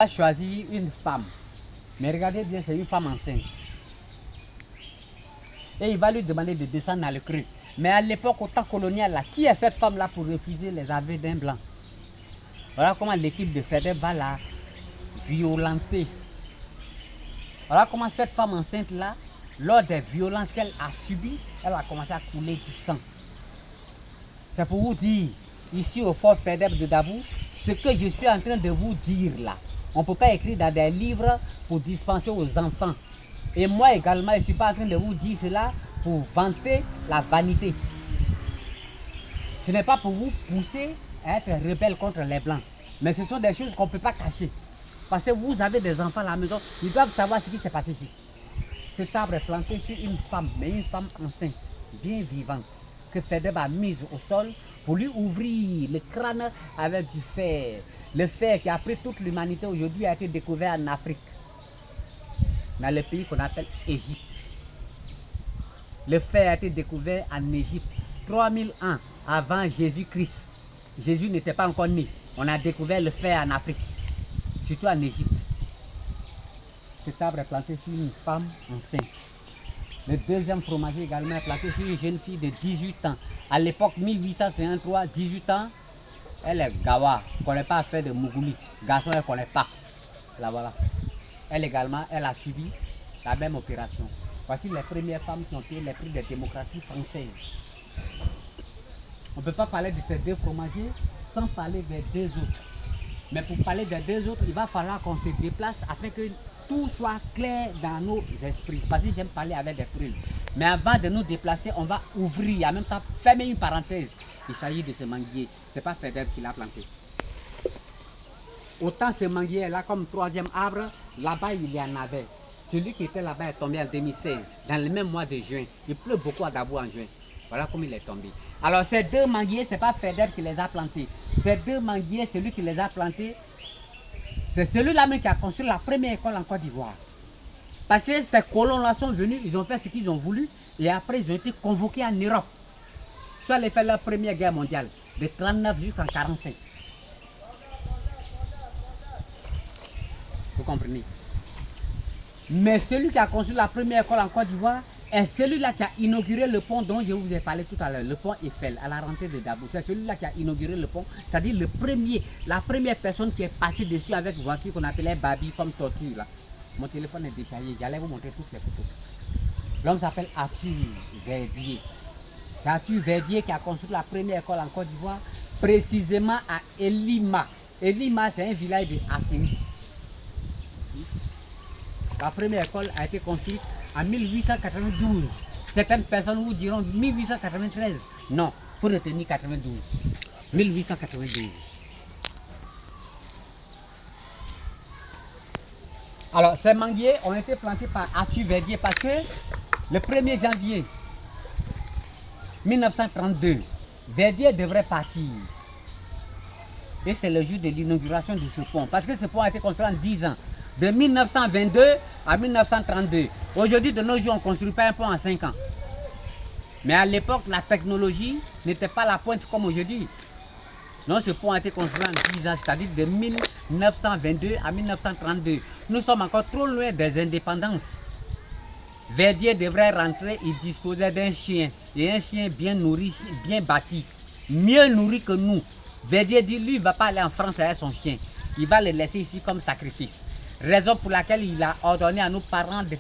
a choisi une femme. Mais regardez bien, c'est une femme enceinte. Et il va lui demander de descendre dans le cru. Mais à l'époque, au temps colonial, là, qui est cette femme-là pour refuser les aveux d'un blanc? Voilà comment l'équipe de FEDEP va la violenter. Voilà comment cette femme enceinte-là, lors des violences qu'elle a subies, elle a commencé à couler du sang. C'est pour vous dire, ici au fort FEDEP de Dabou, ce que je suis en train de vous dire là, on ne peut pas écrire dans des livres pour dispenser aux enfants. Et moi également, je ne suis pas en train de vous dire cela pour vanter la vanité. Ce n'est pas pour vous pousser à être rebelle contre les blancs. Mais ce sont des choses qu'on ne peut pas cacher. Parce que vous avez des enfants à la maison, ils doivent savoir ce qui s'est passé ici. Cet arbre est planté sur une femme, mais une femme enceinte, bien vivante, que FEDEP a mise au sol pour lui ouvrir le crâne avec du fer. Le fer qui a pris toute l'humanité aujourd'hui a été découvert en Afrique, dans le pays qu'on appelle Égypte. Le fer a été découvert en Égypte 3000 ans avant Jésus-Christ. Jésus n'était pas encore né. On a découvert le fer en Afrique, surtout en Égypte. Cet arbre est planté sur une femme enceinte. Le deuxième fromager également est planté sur une jeune fille de 18 ans. À l'époque 1853, 18 ans, elle est gawa, ne connaît pas à faire de mougouli. Garçon, elle ne connaît pas. Là voilà. Elle également, elle a subi la même opération. Voici les premières femmes qui ont payé les prix de démocratie française. On ne peut pas parler de ces deux fromagers sans parler des deux autres. Mais pour parler des deux autres, il va falloir qu'on se déplace afin que tout soit clair dans nos esprits. Parce que j'aime parler avec des preuves. Mais avant de nous déplacer, on va ouvrir, en même temps fermer une parenthèse. Il s'agit de ce manguier. Ce n'est pas FEDEP qui l'a planté. Autant ce manguier est là comme troisième arbre, là-bas il y en avait. Celui qui était là-bas est tombé en 2016, dans le même mois de juin. Il pleut beaucoup à Dabou en juin. Voilà comme il est tombé. Alors ces deux manguiers, ce n'est pas FEDEP qui les a plantés. Ces deux manguiers, celui qui les a plantés, c'est celui-là même qui a construit la première école en Côte d'Ivoire. Parce que ces colons-là sont venus, ils ont fait ce qu'ils ont voulu, et après ils ont été convoqués en Europe. Soit allés faire la première guerre mondiale, de 1939 jusqu'en 1945. Vous comprenez? Mais celui qui a construit la première école en Côte d'Ivoire est celui-là qui a inauguré le pont dont je vous ai parlé tout à l'heure, le pont Eiffel, à la rentrée de Dabou. C'est celui-là qui a inauguré le pont, c'est-à-dire la première personne qui est passée dessus avec une voiture qu'on appelait Babi comme tortue. Là. Mon téléphone est déchargé, j'allais vous montrer toutes les photos. L'homme s'appelle Arthur Verdier. C'est Arthur Verdier qui a construit la première école en Côte d'Ivoire, précisément à Elima. Elima, c'est un village de Assini. La première école a été construite en 1892. Certaines personnes vous diront 1893. Non, il faut retenir 92. 1892. Alors, ces manguiers ont été plantés par Arthur Verdier parce que le 1er janvier 1932, Verdier devrait partir. Et c'est le jour de l'inauguration de ce pont. Parce que ce pont a été construit en 10 ans. De 1922 à 1932. Aujourd'hui, de nos jours, on ne construit pas un pont en 5 ans. Mais à l'époque, la technologie n'était pas à la pointe comme aujourd'hui. Non, ce pont a été construit en 10 ans, c'est-à-dire de 1922 à 1932. Nous sommes encore trop loin des indépendances. Verdier devrait rentrer, il disposait d'un chien. Et un chien bien nourri, bien bâti. Mieux nourri que nous. Verdier dit, lui, il ne va pas aller en France avec son chien. Il va le laisser ici comme sacrifice. Raison pour laquelle il a ordonné à nos parents de faire